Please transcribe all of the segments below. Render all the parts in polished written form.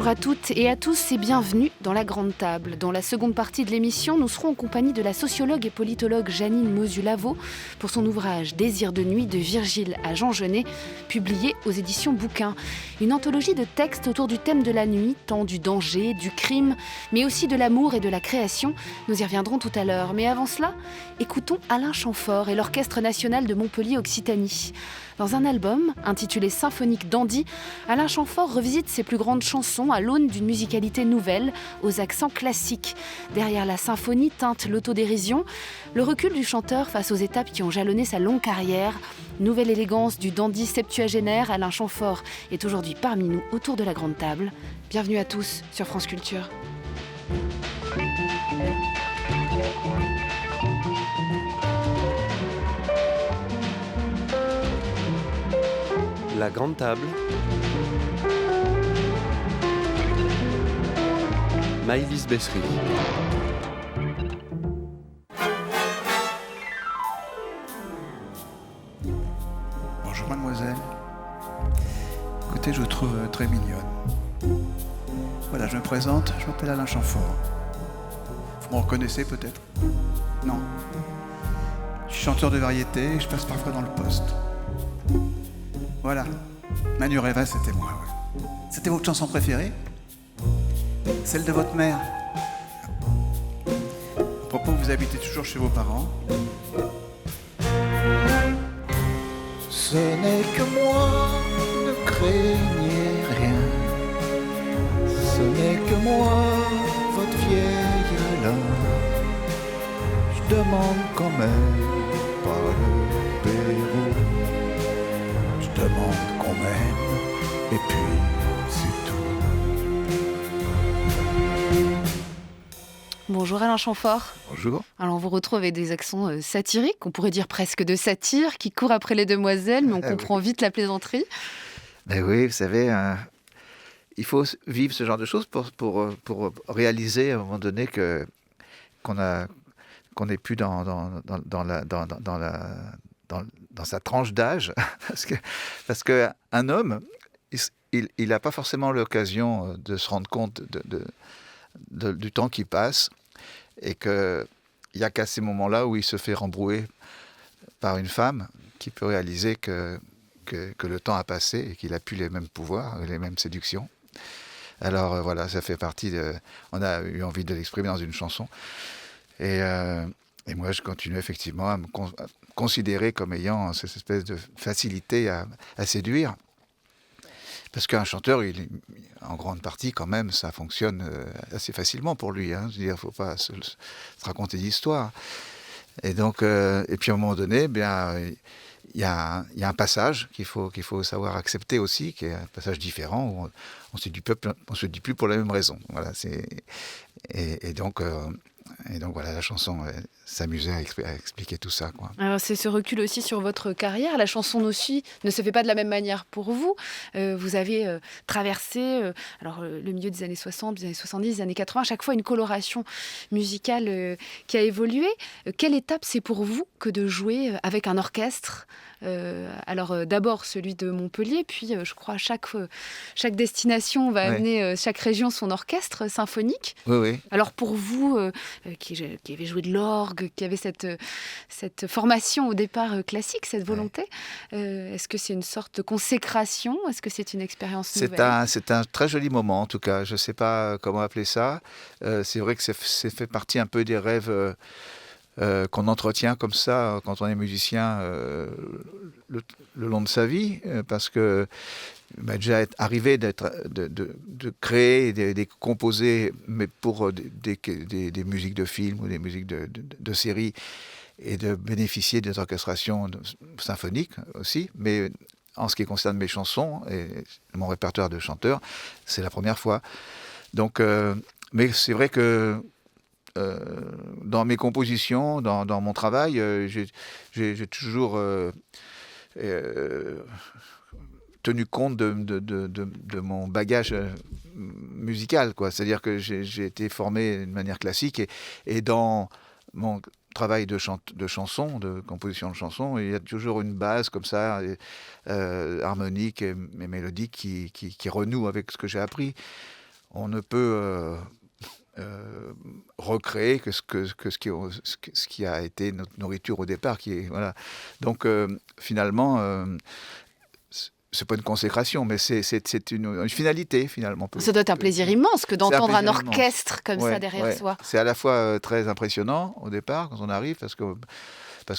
Bonjour à toutes et à tous et bienvenue dans La Grande Table. Dans la seconde partie de l'émission, nous serons en compagnie de la sociologue et politologue Jeannine Mosu-Lavaux pour son ouvrage Désir de nuit de Virgile à Jean Genet, publié aux éditions Bouquin. Une anthologie de textes autour du thème de la nuit, tant du danger, du crime, mais aussi de l'amour et de la création. Nous y reviendrons tout à l'heure. Mais avant cela, écoutons Alain Chamfort et l'Orchestre national de Montpellier-Occitanie. Dans un album intitulé Symphonique Dandy, Alain Chamfort revisite ses plus grandes chansons à l'aune d'une musicalité nouvelle, aux accents classiques. Derrière la symphonie teinte l'autodérision, le recul du chanteur face aux étapes qui ont jalonné sa longue carrière. Nouvelle élégance du dandy septuagénaire, Alain Chamfort est aujourd'hui parmi nous autour de la Grande Table. Bienvenue à tous sur France Culture. La Grande Table. Maëlys Bessery. Bonjour mademoiselle. Écoutez, je vous trouve très mignonne. Voilà, je me présente, je m'appelle Alain Chamfort. Vous me reconnaissez peut-être? Non. Je suis chanteur de variété et je passe parfois dans le poste. Voilà, Manu Rêva, c'était moi, ouais. C'était votre chanson préférée? Celle de votre mère? À propos, vous habitez toujours chez vos parents? Ce n'est que moi, ne craignez rien. Ce n'est que moi, votre vieille là. Je demande quand même pas le Pérou. Je demande qu'on m'aime, et puis c'est tout. Bonjour Alain Chamfort. Bonjour. Alors on vous retrouve avec des accents satiriques, on pourrait dire presque de satire, qui courent après les demoiselles, mais on comprend vite la plaisanterie. Ben oui, vous savez, il faut vivre ce genre de choses pour réaliser à un moment donné qu'on n'est plus dans sa tranche d'âge, parce que un homme, il n'a pas forcément l'occasion de se rendre compte du temps qui passe, et qu'il n'y a qu'à ces moments-là où il se fait rembrouer par une femme qui peut réaliser que le temps a passé et qu'il n'a plus les mêmes pouvoirs, les mêmes séductions. Alors voilà, ça fait partie on a eu envie de l'exprimer dans une chanson. Et moi, je continue effectivement à me considérer comme ayant cette espèce de facilité à séduire. Parce qu'un chanteur, en grande partie, quand même, ça fonctionne assez facilement pour lui. Hein. Je veux dire, il ne faut pas se raconter d'histoire. Et donc, et puis à un moment donné, bien, il y a un passage qu'il faut savoir accepter aussi, qui est un passage différent, où on se dit plus pour la même raison. Voilà, et donc voilà, la chanson s'amusait à expliquer tout ça, quoi. Alors c'est ce recul aussi sur votre carrière. La chanson aussi ne se fait pas de la même manière pour vous. Vous avez traversé le milieu des années 60, des années 70, des années 80, à chaque fois une coloration musicale qui a évolué. Quelle étape c'est pour vous que de jouer avec un orchestre ? D'abord celui de Montpellier, puis je crois chaque destination va amener chaque région son orchestre symphonique. Oui. Alors pour vous, qui avez joué de l'orgue, qui avait cette formation au départ classique, cette volonté, est-ce que c'est une sorte de consécration? Est-ce que c'est une expérience nouvelle? C'est un très joli moment, en tout cas. Je ne sais pas comment appeler ça. C'est vrai que c'est fait partie un peu des rêves qu'on entretient comme ça quand on est musicien le long de sa vie, parce que déjà être arrivé de créer, de composer, mais pour des musiques de films ou des musiques de séries, et de bénéficier des orchestrations symphoniques aussi, mais en ce qui concerne mes chansons et mon répertoire de chanteur, c'est la première fois. Donc, mais c'est vrai que dans mes compositions, dans mon travail, j'ai toujours tenu compte de mon bagage musical, quoi. C'est-à-dire que j'ai été formé d'une manière classique, et dans mon travail de chansons, de composition de chansons, il y a toujours une base comme ça, harmonique et mélodique qui renoue avec ce que j'ai appris. on ne peut recréer que ce qui a été notre nourriture au départ. Voilà. Donc finalement, c'est pas une consécration, mais c'est une finalité finalement. Ça doit être un plaisir immense que d'entendre un orchestre comme ça derrière soi. C'est à la fois très impressionnant au départ quand on arrive, parce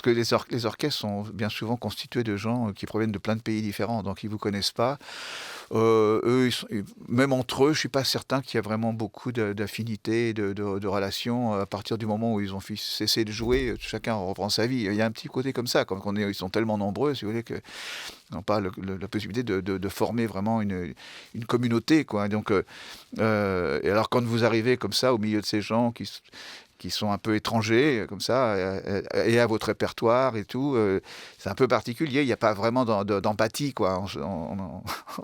que les orchestres sont bien souvent constitués de gens qui proviennent de plein de pays différents, donc ils ne vous connaissent pas. Eux, même entre eux, je ne suis pas certain qu'il y a vraiment beaucoup d'affinité, de relations. À partir du moment où ils ont cessé de jouer, chacun reprend sa vie. Il y a un petit côté comme ça, comme ils sont tellement nombreux, si vous voulez, qu'ils n'ont pas la possibilité de former vraiment une communauté, quoi. Donc, et alors quand vous arrivez comme ça au milieu de ces gens qui sont un peu étrangers, comme ça, et à votre répertoire et tout. C'est un peu particulier, il n'y a pas vraiment d'empathie, quoi.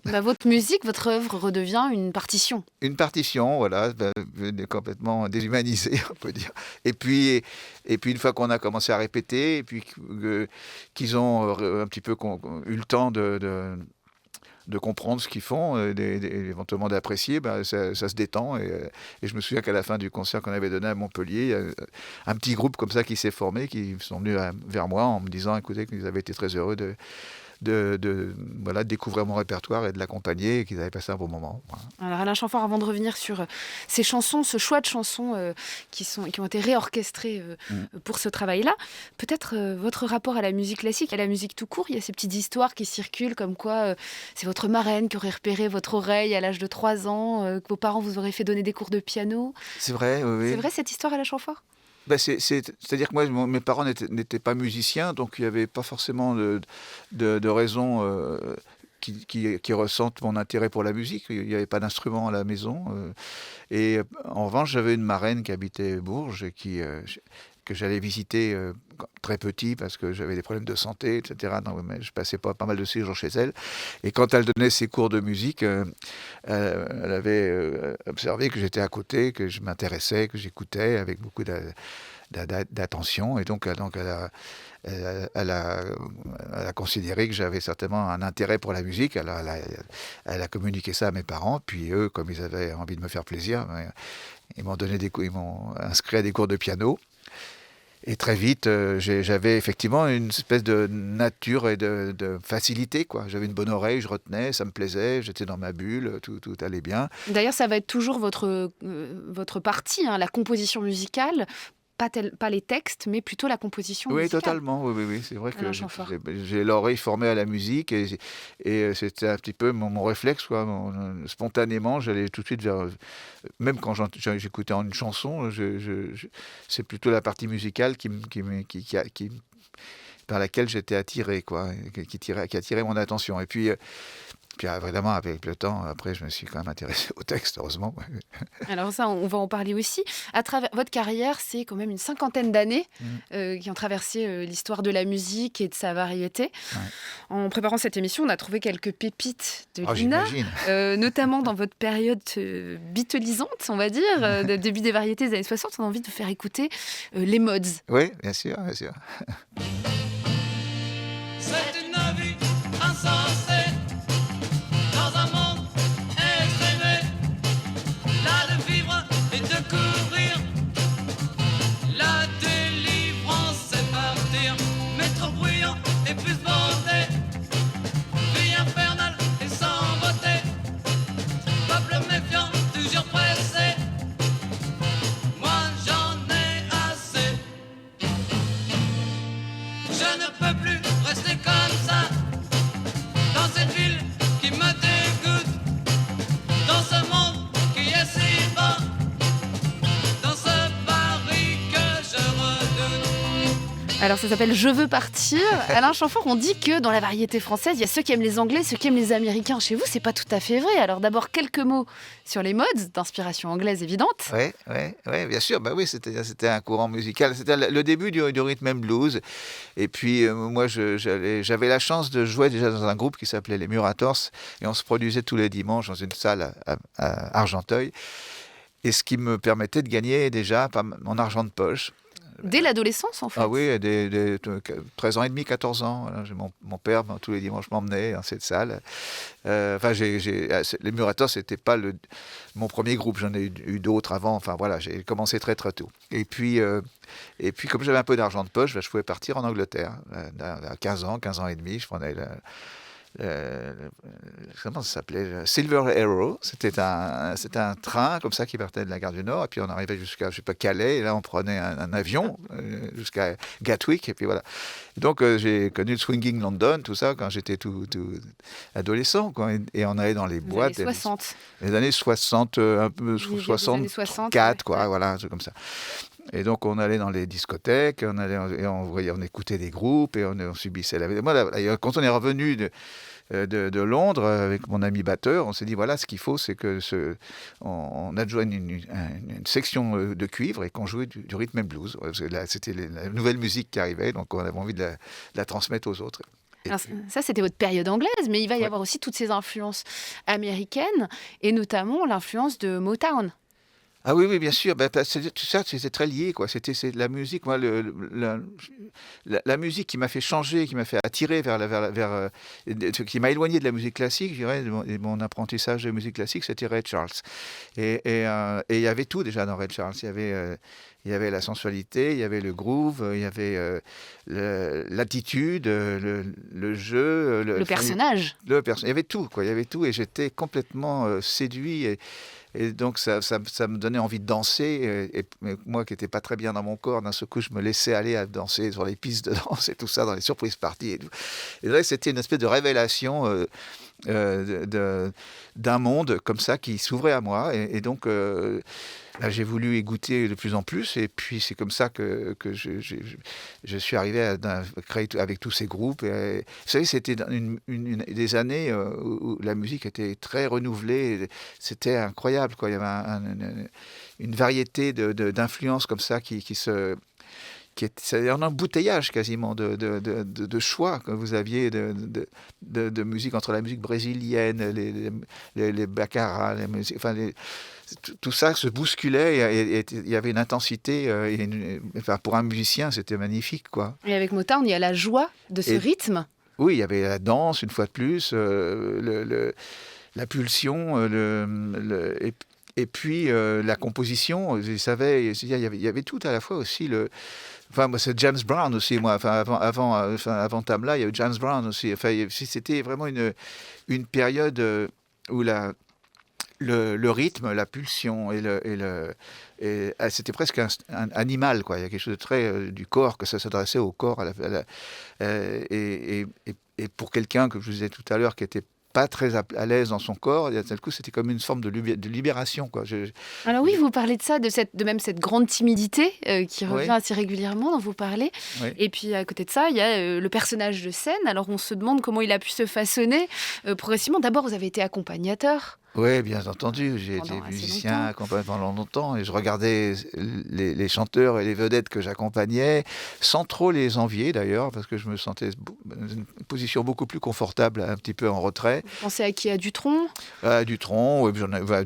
Votre musique, votre œuvre redevient une partition. Une partition, voilà, complètement déshumanisée, on peut dire. Et puis une fois qu'on a commencé à répéter, et puis qu'ils ont un petit peu eu le temps de comprendre ce qu'ils font, éventuellement d'apprécier, ça se détend. Et je me souviens qu'à la fin du concert qu'on avait donné à Montpellier, il y a un petit groupe comme ça qui s'est formé, qui sont venus vers moi en me disant, écoutez, qu'ils avaient été très heureux de découvrir mon répertoire et de l'accompagner, et qu'ils avaient passé un bon moment. Voilà. Alors Alain Chamfort, avant de revenir sur ces chansons, ce choix de chansons qui ont été réorchestrées pour ce travail-là, peut-être votre rapport à la musique classique, à la musique tout court. Il y a ces petites histoires qui circulent comme quoi c'est votre marraine qui aurait repéré votre oreille à l'âge de 3 ans, que vos parents vous auraient fait donner des cours de piano. C'est vrai, oui. C'est vrai cette histoire, Alain Chamfort ? C'est-à-dire que moi, mes parents n'étaient pas musiciens, donc il n'y avait pas forcément de raison qui ressentent mon intérêt pour la musique. Il n'y avait pas d'instrument à la maison. Et en revanche, j'avais une marraine qui habitait Bourges et que j'allais visiter très petit parce que j'avais des problèmes de santé, etc. Donc, je passais pas mal de séjours chez elle. Et quand elle donnait ses cours de musique, elle avait observé que j'étais à côté, que je m'intéressais, que j'écoutais avec beaucoup d'attention. Et donc elle a considéré que j'avais certainement un intérêt pour la musique. Elle a communiqué ça à mes parents. Puis eux, comme ils avaient envie de me faire plaisir, ils m'ont inscrit à des cours de piano. Et très vite, j'avais effectivement une espèce de nature et de facilité, quoi. J'avais une bonne oreille, je retenais, ça me plaisait, j'étais dans ma bulle, tout allait bien. D'ailleurs, ça va être toujours votre partie, la composition musicale. Pas les textes, mais plutôt la composition musicale. Oui, totalement. Oui. C'est vrai que j'ai l'oreille formée à la musique et c'était un petit peu mon réflexe, quoi. Spontanément, j'allais tout de suite vers... Même quand j'écoutais une chanson, c'est plutôt la partie musicale par laquelle j'étais attiré, quoi, qui a attiré mon attention. Et puis évidemment, avec le temps, après, je me suis quand même intéressé au texte, heureusement. Alors ça, on va en parler aussi. À travers votre carrière, c'est quand même une 50aine d'années qui ont traversé l'histoire de la musique et de sa variété. Ouais. En préparant cette émission, on a trouvé quelques pépites de Lina, notamment dans votre période beatlisante, on va dire, début des variétés des années 60. On a envie de vous faire écouter les Mods. Oui, bien sûr. C'est une vie insensée. Alors ça s'appelle « Je veux partir ». Alain Chamfort, on dit que dans la variété française, il y a ceux qui aiment les Anglais, ceux qui aiment les Américains. Chez vous, c'est pas tout à fait vrai. Alors d'abord, quelques mots sur les Mods, d'inspiration anglaise évidente. Oui, bien sûr. Oui, c'était un courant musical. C'était le début du rhythm and blues. Et puis moi, j'avais la chance de jouer déjà dans un groupe qui s'appelait les Murators. Et on se produisait tous les dimanches dans une salle à Argenteuil. Et ce qui me permettait de gagner déjà mon argent de poche. Dès l'adolescence, en fait. Ah oui, 13 ans et demi, 14 ans. Voilà, mon père, tous les dimanches, m'emmenait dans cette salle. Les Murators, c'était pas mon premier groupe. J'en ai eu d'autres avant. Enfin voilà, j'ai commencé très très tôt. Et puis comme j'avais un peu d'argent de poche, je pouvais partir en Angleterre. À 15 ans et demi, je prenais comment ça s'appelait, Silver Arrow. C'était un train comme ça qui partait de la gare du Nord, et puis on arrivait jusqu'à, je sais pas, Calais, et là on prenait un avion jusqu'à Gatwick, et puis voilà. Donc j'ai connu le swinging London, tout ça, quand j'étais tout adolescent, quoi, et on allait dans les boîtes. Les années 60. Les années 60, un peu 64, quoi, ouais. voilà, un truc comme ça. Et donc on allait dans les discothèques, on écoutait des groupes et on subissait la vie. Moi, quand on est revenu de Londres avec mon ami batteur, on s'est dit voilà, ce qu'il faut, c'est que on adjoigne une section de cuivre et qu'on jouait du rhythm and blues. Parce que là, c'était la nouvelle musique qui arrivait, donc on avait envie de la transmettre aux autres. Alors, ça, c'était votre période anglaise, mais il va y avoir aussi toutes ces influences américaines, et notamment l'influence de Motown. Ah oui, bien sûr. Tout ça, c'était très lié, quoi. C'est la musique, moi, la musique qui m'a fait changer, qui m'a fait attirer qui m'a éloigné de la musique classique, je dirais, de mon apprentissage de musique classique, c'était Ray Charles. Et il y avait tout déjà dans Ray Charles. Il y avait la sensualité, il y avait le groove, il y avait l'attitude, le jeu, le personnage. Il y avait tout, quoi. Il y avait tout, et j'étais complètement séduit. Et donc, ça me donnait envie de danser. Et moi, qui n'étais pas très bien dans mon corps, d'un seul coup, je me laissais aller à danser sur les pistes de danse et tout ça, dans les surprises parties. Et là, c'était une espèce de révélation d'un monde comme ça qui s'ouvrait à moi. Et donc, là, j'ai voulu y goûter de plus en plus. Et puis, c'est comme ça que je suis arrivé à créer avec tous ces groupes. Et, vous savez, c'était des années où la musique était très renouvelée. C'était incroyable, quoi. Il y avait une variété d'influences comme ça c'est un embouteillage quasiment de choix que vous aviez de musique, entre la musique brésilienne, les baccarat, les musiques, tout ça se bousculait, et il y avait une intensité, pour un musicien, c'était magnifique, quoi. Et avec Motown, il y a la joie de ce rythme. Oui, il y avait la danse, une fois de plus, la pulsion, et puis la composition. Je savais, il y avait tout à la fois aussi. Moi, c'est James Brown aussi, moi. Avant Tamla, il y avait James Brown aussi. C'était vraiment une période où le rythme, la pulsion c'était presque un animal, quoi. Il y a quelque chose de très du corps, que ça s'adressait au corps, et pour quelqu'un, comme je vous disais tout à l'heure, qui était pas très à l'aise dans son corps, et d'un coup, c'était comme une forme de libération, quoi. Alors oui, vous parlez de ça, de même cette grande timidité qui revient assez régulièrement dont vous parlez. Oui. Et puis à côté de ça, il y a le personnage de scène. Alors on se demande comment il a pu se façonner progressivement. D'abord, vous avez été accompagnateur. Oui, bien entendu. J'ai été musicien accompagné pendant longtemps, et je regardais les chanteurs et les vedettes que j'accompagnais, sans trop les envier d'ailleurs, parce que je me sentais dans une position beaucoup plus confortable, un petit peu en retrait. Vous pensez à qui? À Dutronc? Dutronc,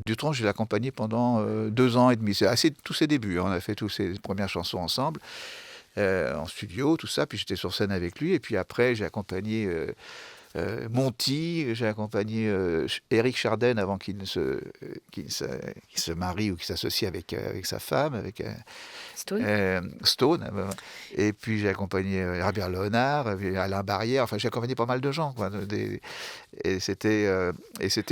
Dutronc, je l'ai accompagné pendant 2 ans et demi. C'est tous ses débuts, hein. On a fait toutes ses premières chansons ensemble, en studio, tout ça, puis j'étais sur scène avec lui, et puis après j'ai accompagné Monty, j'ai accompagné Éric Chardin avant qu'il se marie ou qu'il s'associe avec sa femme, avec Stone. Et puis j'ai accompagné Herbert Léonard, Alain Barrière. Enfin, j'ai accompagné pas mal de gens, quoi. Et c'était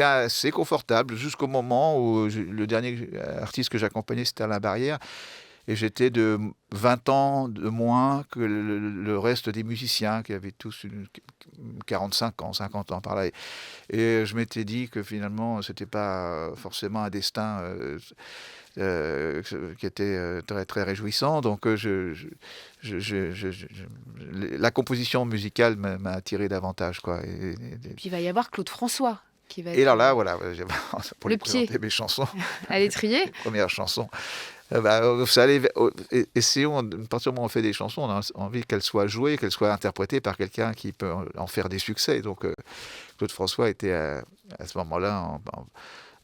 assez confortable jusqu'au moment où le dernier artiste que j'accompagnais, c'était Alain Barrière. Et j'étais de 20 ans de moins que le reste des musiciens, qui avaient tous 45 ans, 50 ans par là. Et je m'étais dit que finalement, ce n'était pas forcément un destin qui était très, très réjouissant. Donc la composition musicale m'a attiré davantage, quoi. Et puis il va y avoir Claude François. Et alors là, voilà, pour le lui présenter mes chansons. À l'étrier. Les premières chansons. Essayons, à partir du moment où on fait des chansons, on a envie qu'elles soient jouées, qu'elles soient interprétées par quelqu'un qui peut en faire des succès. Donc Claude François était à ce moment-là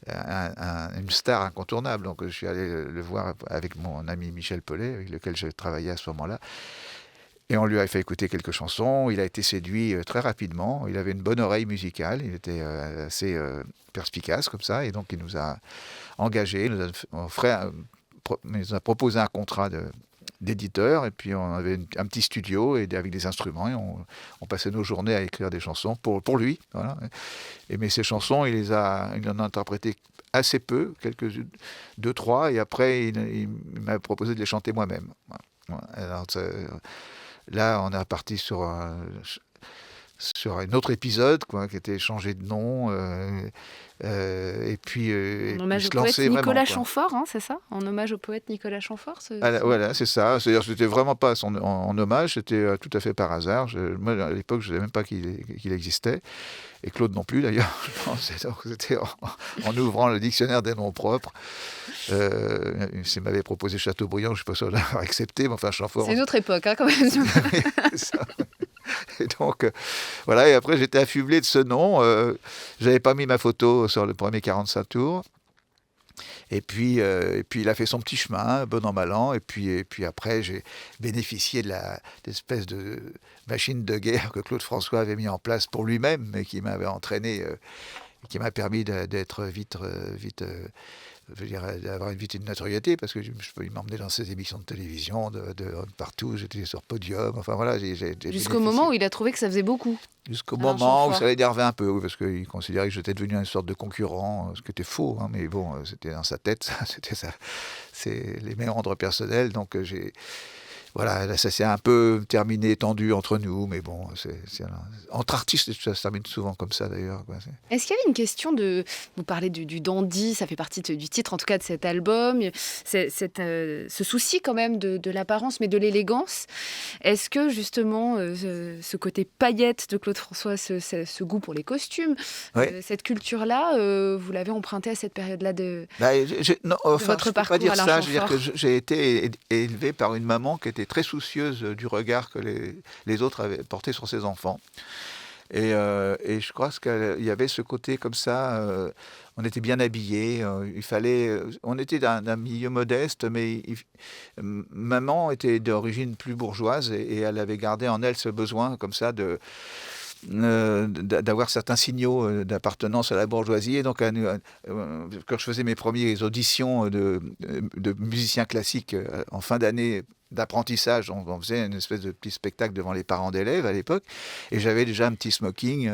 une star incontournable. Donc je suis allé le voir avec mon ami Michel Paulet, avec lequel je travaillais à ce moment-là. Et on lui a fait écouter quelques chansons. Il a été séduit très rapidement. Il avait une bonne oreille musicale. Il était assez perspicace comme ça. Et donc il nous a engagés. Il nous a proposé un contrat d'éditeur. Et puis on avait un petit studio et avec des instruments. Et on passait nos journées à écrire des chansons pour lui. Voilà. Mais ces chansons, il en a interprété assez peu, deux, trois. Et après, il m'a proposé de les chanter moi-même. Voilà. Alors, là, on est parti sur un autre épisode, quoi, qui était changé de nom. Et puis, en hommage au poète Nicolas Chamfort, hein, c'est ça ? En hommage au poète Nicolas Chamfort. Voilà, c'est ça. C'est-à-dire, c'était vraiment pas en hommage, c'était tout à fait par hasard. Moi, à l'époque, je ne savais même pas qu'il existait. Et Claude non plus, d'ailleurs. Je pense. Donc, c'était en ouvrant le dictionnaire des noms propres. S'il m'avait proposé Chateaubriand, je ne suis pas sûr d'avoir accepté. Mais enfin, Chamfort. C'est une autre époque, hein, quand même. C'est ça. Et donc, voilà. Et après, j'étais affublé de ce nom. J'avais pas mis ma photo sur le premier 45 tours. Et puis il a fait son petit chemin, bon an, mal an. Et puis après, j'ai bénéficié de l'espèce de machine de guerre que Claude François avait mis en place pour lui-même, mais qui m'avait entraîné, qui m'a permis d'être vite je veux dire, d'avoir une notoriété, parce que il m'emmenait dans ses émissions de télévision, de partout, j'étais sur podium, enfin voilà. Jusqu'au moment où il a trouvé que ça faisait beaucoup. Jusqu'au moment où ça l'énervait un peu, oui, parce qu'il considérait que j'étais devenu une sorte de concurrent, ce qui était faux, hein, mais bon, c'était dans sa tête, c'était ça, c'est les méandres personnels, donc voilà, là, ça s'est un peu terminé, tendu entre nous, mais bon, entre artistes, ça se termine souvent comme ça d'ailleurs. Est-ce qu'il y avait une question vous parlez du dandy, ça fait partie du titre en tout cas de cet album, ce souci quand même de l'apparence, mais de l'élégance. Est-ce que justement, ce côté paillette de Claude François, ce goût pour les costumes, cette culture-là, vous l'avez emprunté à cette période-là de votre parcours à l'Argenfort ? Je veux dire que j'ai été élevé par une maman qui était très soucieuse du regard que les autres avaient porté sur ses enfants. Et je crois qu'il y avait ce côté comme ça, on était bien habillés, on était d'un milieu modeste, mais maman était d'origine plus bourgeoise et elle avait gardé en elle ce besoin comme ça d'avoir certains signaux d'appartenance à la bourgeoisie. Et donc, quand je faisais mes premières auditions de musiciens classiques en fin d'année d'apprentissage, on faisait une espèce de petit spectacle devant les parents d'élèves à l'époque, et j'avais déjà un petit smoking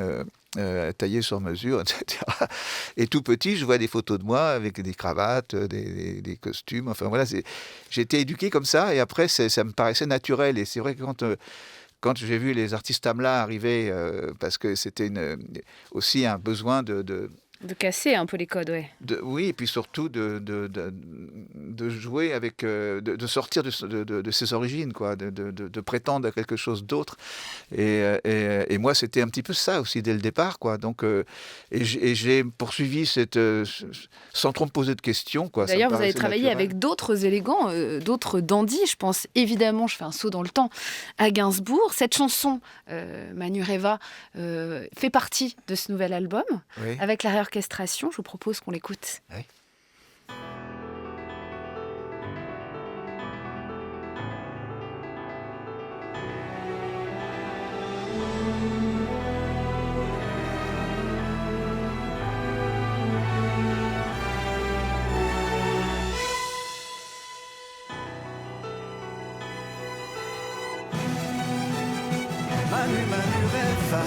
taillé sur mesure, etc. Et tout petit, je vois des photos de moi avec des cravates, des costumes, enfin voilà, j'ai été éduqué comme ça, et après, ça me paraissait naturel. Et c'est vrai que quand j'ai vu les artistes AMLA arriver, parce que c'était aussi un besoin de casser un peu les codes, ouais. Oui, et puis surtout de jouer avec, de sortir de ses origines, quoi, de prétendre à quelque chose d'autre. Et moi, c'était un petit peu ça aussi dès le départ, quoi. Donc, et j'ai poursuivi sans trop me poser de questions, quoi. D'ailleurs, vous avez travaillé avec d'autres élégants, d'autres dandys. Je pense évidemment, je fais un saut dans le temps, à Gainsbourg. Cette chanson, Manureva, fait partie de ce nouvel album, oui. Avec la réorchestration. Je vous propose qu'on l'écoute. Oui. Manureva.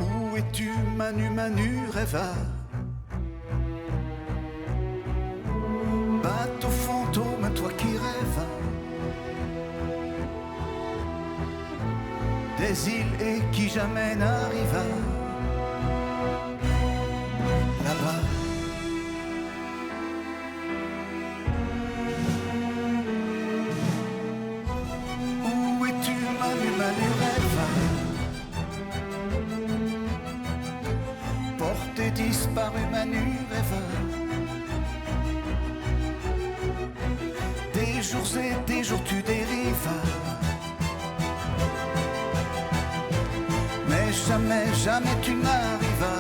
Où es-tu, Manureva? Bateau fantôme, toi qui rêves des îles et qui jamais n'arriva là-bas. Où es-tu, Manureva? Porté disparu, Manureva. Des jours et des jours tu dérives, mais jamais, jamais tu n'arrives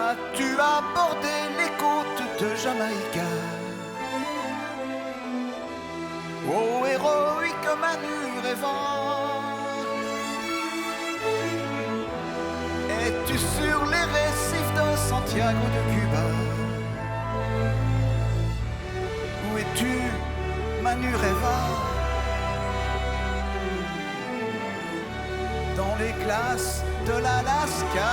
As-tu abordé les côtes de Jamaïca? Ô héroïque Manu rêvant, es-tu sur les récifs de Santiago de Cuba? Où es-tu, Manu rêvant? Dans les glaces de l'Alaska.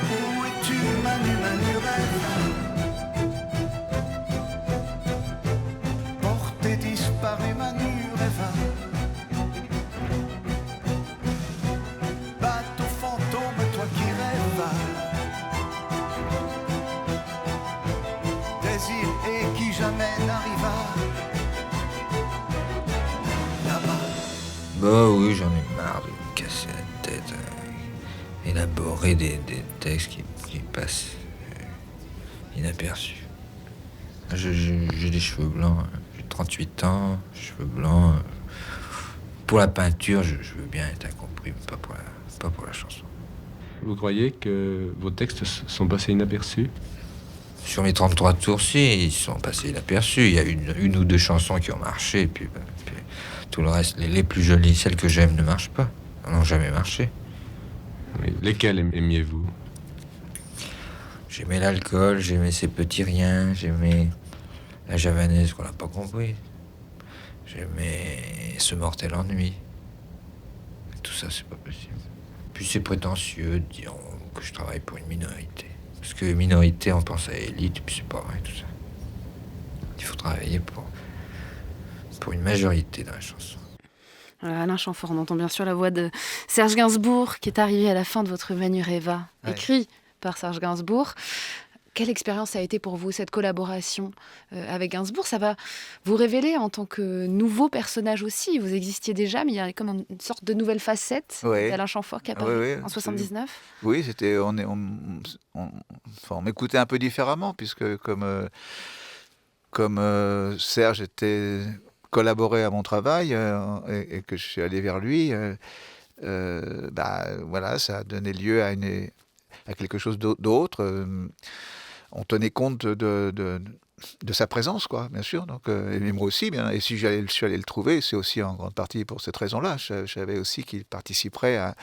Où es-tu, Manu, Manu rêvant? Porté disparu, Manu rêvant. Bateau fantôme, toi qui rêvas. Désir et qui jamais n'arriva. Là-bas. Bah oui, j'en ai marre de me casser la tête, élaborer des textes qui passent inaperçus. J'ai des cheveux blancs, j'ai 38 ans, cheveux blancs. Pour la peinture, je veux bien être incompris, mais pas pour la chanson. Vous croyez que vos textes sont passés inaperçus? Sur mes 33 tours, si, ils sont passés inaperçus. Il y a une ou deux chansons qui ont marché, puis tout le reste, les plus jolies, celles que j'aime, ne marchent pas. Elles n'ont jamais marché. Oui. Lesquels aimiez-vous? J'aimais l'alcool, j'aimais ces petits riens, j'aimais la javanaise qu'on n'a pas compris. J'aimais ce mortel ennui. Tout ça, c'est pas possible. Puis c'est prétentieux de dire que je travaille pour une minorité. Parce que minorité, on pense à élite, puis c'est pas vrai tout ça. Il faut travailler pour une majorité dans la chanson. Voilà, Alain Chamfort, on entend bien sûr la voix de Serge Gainsbourg qui est arrivé à la fin de votre Manu rêva, écrit par Serge Gainsbourg. Quelle expérience a été pour vous cette collaboration avec Gainsbourg? Ça va vous révéler en tant que nouveau personnage aussi. Vous existiez déjà, mais il y a comme une sorte de nouvelle facette d'Alain Chamfort qui apparaît en 79. Oui, c'était, on m'écoutait un peu différemment, puisque comme Serge était collaboré à mon travail et que je suis allé vers lui, voilà, ça a donné lieu à quelque chose d'autre. On tenait compte de sa présence, quoi, bien sûr. Donc, et moi aussi, bien. Et si je suis allé le trouver, c'est aussi en grande partie pour cette raison-là. Je savais aussi qu'il participerait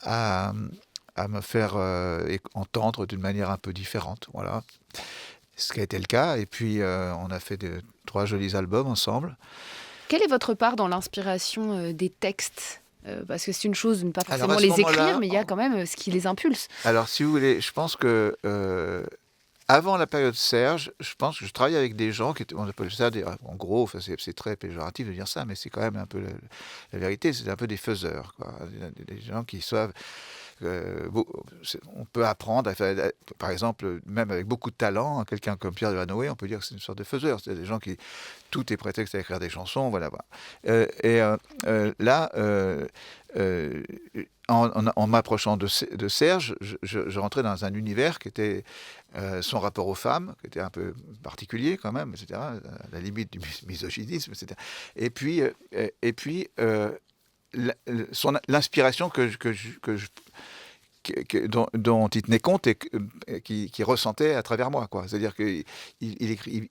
à me faire entendre d'une manière un peu différente. Voilà. Ce qui a été le cas. Et puis, on a fait 3 jolis albums ensemble. Quelle est votre part dans l'inspiration des textes? Parce que c'est une chose de ne pas forcément Alors, à ce les écrire, moment-là, mais il y a quand même ce qui les impulse. Alors, si vous voulez, je pense que avant la période Serge, je pense que je travaillais avec des gens qui étaient, on appelle ça, en gros, enfin, c'est très péjoratif de dire ça, mais c'est quand même un peu la vérité, c'est un peu des faiseurs, quoi. Des gens qui savent. On peut apprendre, par exemple, même avec beaucoup de talent, quelqu'un comme Pierre Delanoë, on peut dire que c'est une sorte de faiseur. C'est des gens qui, tout est prétexte à écrire des chansons, voilà. Là, en m'approchant de Serge, je rentrais dans un univers qui était son rapport aux femmes, qui était un peu particulier quand même, etc., à la limite du misogynisme, etc. Et puis l'inspiration dont il tenait compte et qu'il ressentait à travers moi, quoi. C'est-à-dire qu'il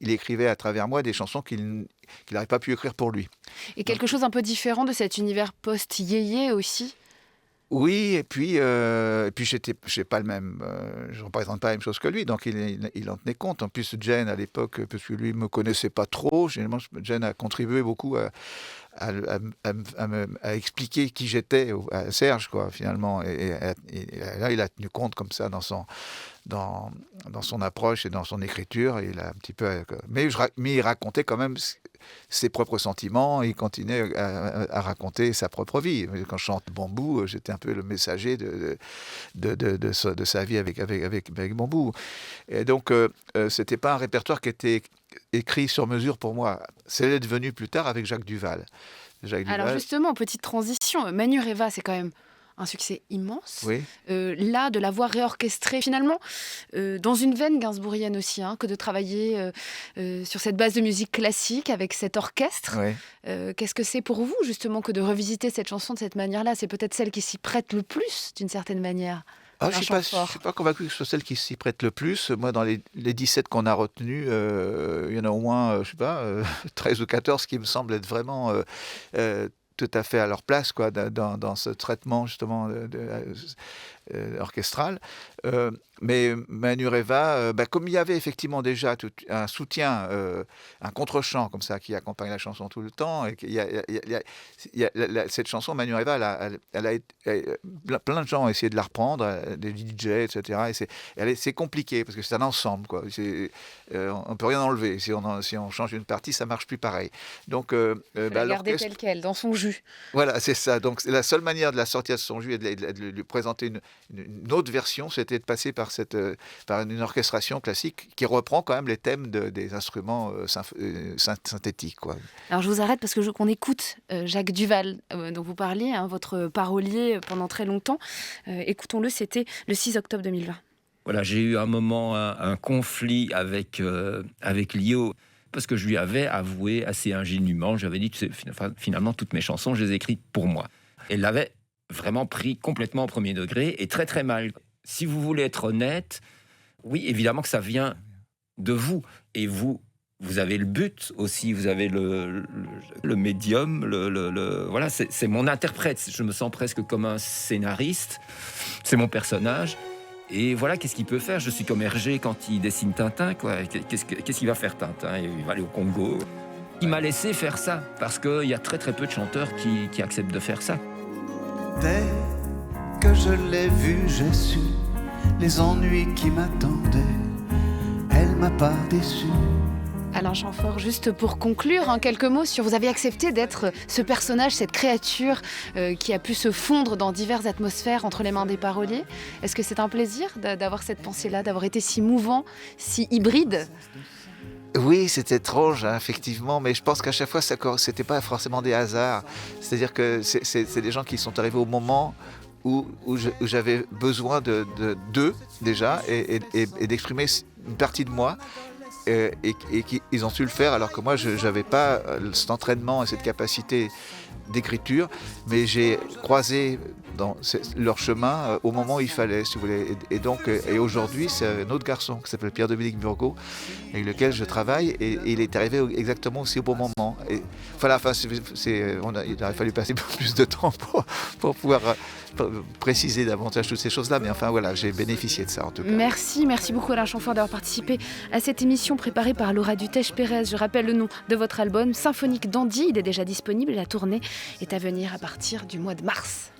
écrivait à travers moi des chansons qu'il n'aurait pas pu écrire pour lui. Et quelque chose un peu différent de cet univers post-yéyé aussi? Oui, et puis j'ai pas le même, je représente pas la même chose que lui, donc il en tenait compte. En plus, Jen à l'époque, parce que lui me connaissait pas trop, généralement Jen a contribué beaucoup à expliquer qui j'étais à Serge, quoi, finalement. Et là, il a tenu compte comme ça dans son approche et dans son écriture. Et il a un petit peu, mais il racontait quand même ses propres sentiments. Il continuait à raconter sa propre vie. Quand je chante Bambou, j'étais un peu le messager de sa vie avec Bambou. Et donc, c'était pas un répertoire qui était écrit sur mesure pour moi. C'est devenu plus tard avec Jacques Duvall. Alors justement, petite transition, Manu rêva, c'est quand même un succès immense. Oui. Là, de la voir réorchestrée, finalement, dans une veine gainsbourgienne aussi, que de travailler sur cette base de musique classique avec cet orchestre. Oui. Qu'est-ce que c'est pour vous, justement, que de revisiter cette chanson de cette manière-là? C'est peut-être celle qui s'y prête le plus, d'une certaine manière. Je Alain ne Chamfort. suis pas convaincu que ce soit celle qui s'y prête le plus. Moi, dans les 17 qu'on a retenus, il y en a au moins, 13 ou 14 qui me semblent être vraiment tout à fait à leur place, quoi, dans ce traitement, justement, orchestral. Mais Manureva, comme il y avait effectivement déjà un soutien, un contre-champ comme ça qui accompagne la chanson tout le temps, et cette chanson Manureva, plein de gens ont essayé de la reprendre, des DJ, etc. Et c'est compliqué parce que c'est un ensemble, quoi. On peut rien enlever. Si on change une partie, ça marche plus pareil. Donc, La garder telle qu'elle, dans son jus. Voilà, c'est ça. Donc la seule manière de la sortir de son jus et de lui présenter une autre version, c'était de passer par une orchestration classique qui reprend quand même les thèmes des instruments synthétiques, quoi. Alors je vous arrête parce que je veux qu'on écoute Jacques Duvall, dont vous parliez, votre parolier pendant très longtemps. Écoutons-le, c'était le 6 octobre 2020. Voilà, j'ai eu un moment, un conflit avec Lio, parce que je lui avais avoué assez ingénument, j'avais dit que finalement toutes mes chansons, je les ai écrites pour moi. Elle l'avait vraiment pris complètement au premier degré et très très mal. Si vous voulez être honnête, oui, évidemment que ça vient de vous. Et vous avez le but aussi, vous avez le médium, voilà, c'est mon interprète. Je me sens presque comme un scénariste, c'est mon personnage. Et voilà, qu'est-ce qu'il peut faire? Je suis comme Hergé quand il dessine Tintin, quoi. Qu'est-ce qu'il va faire, Tintin? Il va aller au Congo. Il m'a laissé faire ça, parce qu'il y a très très peu de chanteurs qui acceptent de faire ça. Dès que je l'ai vue, j'ai su les ennuis qui m'attendaient. Elle m'a pas déçu. Alain Chamfort, juste pour conclure, en quelques mots sur vous avez accepté d'être ce personnage, cette créature qui a pu se fondre dans diverses atmosphères entre les mains des paroliers. Est-ce que c'est un plaisir d'avoir cette pensée-là, d'avoir été si mouvant, si hybride? Oui, c'est étrange, effectivement, mais je pense qu'à chaque fois, c'était pas forcément des hasards. C'est-à-dire que c'est des gens qui sont arrivés au moment où j'avais besoin d'eux, déjà, et d'exprimer une partie de moi. Et qu'ils ont su le faire alors que moi je n'avais pas cet entraînement et cette capacité d'écriture, mais j'ai croisé dans leur chemin au moment où il fallait, si vous voulez. Et aujourd'hui, c'est un autre garçon qui s'appelle Pierre-Dominique Burgot, avec lequel je travaille, et il est arrivé exactement aussi au bon moment. Et voilà, il aurait fallu passer plus de temps pour pouvoir préciser davantage toutes ces choses-là, mais enfin voilà, j'ai bénéficié de ça en tout cas. Merci beaucoup Alain Chamfort d'avoir participé à cette émission préparée par Laura Dutèche-Pérez. Je rappelle le nom de votre album, Symphonique Dandy, il est déjà disponible et la tournée est à venir à partir du mois de mars.